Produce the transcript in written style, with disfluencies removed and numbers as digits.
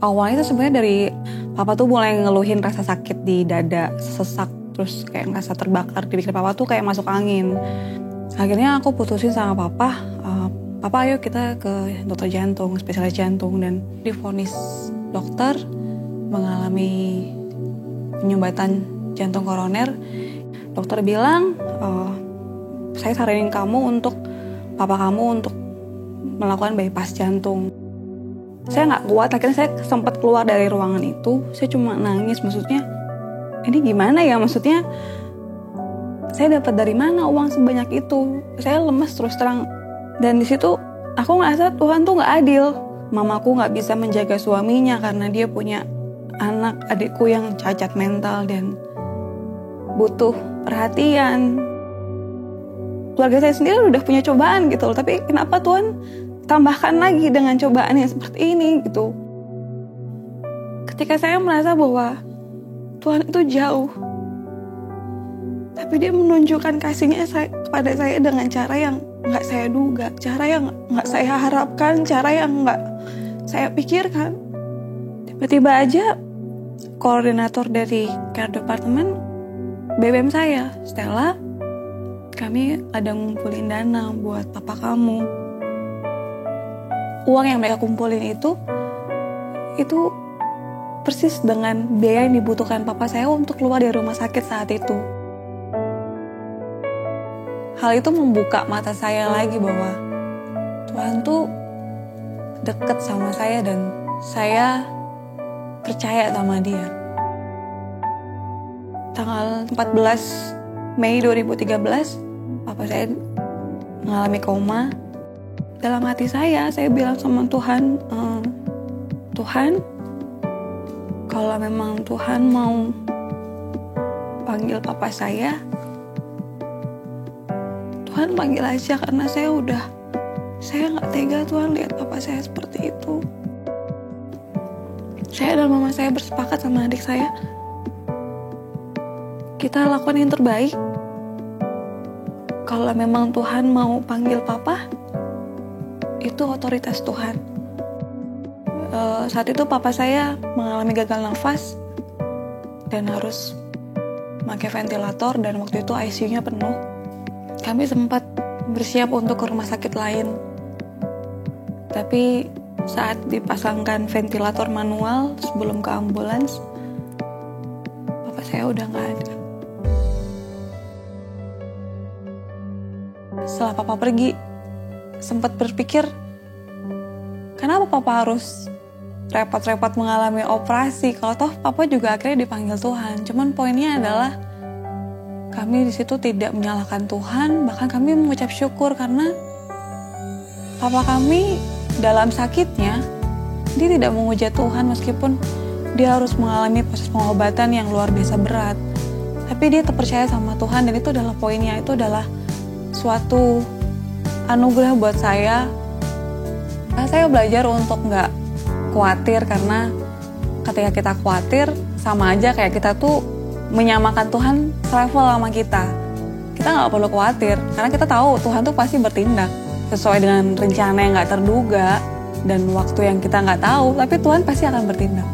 Awalnya itu sebenarnya dari papa tuh mulai ngeluhin rasa sakit di dada, sesak, terus kayak ngerasa terbakar. Dipikir papa tuh kayak masuk angin. Akhirnya aku putusin sama papa, papa ayo kita ke dokter jantung, spesialis jantung. Dan divonis dokter mengalami penyumbatan jantung koroner. Dokter bilang, saya saranin papa kamu untuk melakukan bypass jantung. Saya nggak kuat, akhirnya saya sempat keluar dari ruangan itu. Saya cuma nangis, maksudnya ini gimana ya, maksudnya saya dapat dari mana uang sebanyak itu. Saya lemes terus terang. Dan di situ aku ngerasa Tuhan tuh nggak adil. Mamaku nggak bisa menjaga suaminya karena dia punya anak adikku yang cacat mental dan butuh perhatian. Keluarga saya sendiri udah punya cobaan gitu loh, tapi kenapa Tuhan tambahkan lagi dengan cobaan yang seperti ini gitu. Ketika saya merasa bahwa Tuhan itu jauh, tapi dia menunjukkan kasihnya kepada saya dengan cara yang gak saya duga, cara yang gak saya harapkan, cara yang gak saya pikirkan. Tiba-tiba aja koordinator dari care department BBM saya, Stella, kami ada ngumpulin dana buat papa kamu. Uang yang mereka kumpulin itu persis dengan biaya yang dibutuhkan papa saya untuk keluar dari rumah sakit saat itu. Hal itu membuka mata saya lagi bahwa Tuhan tuh deket sama saya dan saya percaya sama dia. Tanggal 14 Mei 2013, papa saya mengalami koma. Dalam hati saya bilang sama Tuhan, Tuhan, kalau memang Tuhan mau panggil papa saya, Tuhan panggil aja, karena saya nggak tega Tuhan lihat papa saya seperti itu. Saya dan mama saya bersepakat sama adik saya, kita lakukan yang terbaik. Kalau memang Tuhan mau panggil papa, itu otoritas Tuhan. Saat itu papa saya mengalami gagal nafas dan harus pakai ventilator, dan waktu itu ICU-nya penuh. Kami sempat bersiap untuk ke rumah sakit lain, tapi saat dipasangkan ventilator manual sebelum ke ambulans, papa saya udah nggak ada. Setelah papa pergi, sempat berpikir, kenapa papa harus repot-repot mengalami operasi kalau toh papa juga akhirnya dipanggil Tuhan. Cuman poinnya adalah kami di situ tidak menyalahkan Tuhan, bahkan kami mengucap syukur karena papa kami dalam sakitnya dia tidak menghujat Tuhan meskipun dia harus mengalami proses pengobatan yang luar biasa berat. Tapi dia terpercaya sama Tuhan, dan itu adalah poinnya, itu adalah suatu anugerah buat saya. Saya belajar untuk nggak khawatir, karena ketika kita khawatir sama aja kayak kita tuh menyamakan Tuhan selevel sama kita. Kita nggak perlu khawatir karena kita tahu Tuhan tuh pasti bertindak sesuai dengan rencana yang nggak terduga dan waktu yang kita nggak tahu, tapi Tuhan pasti akan bertindak.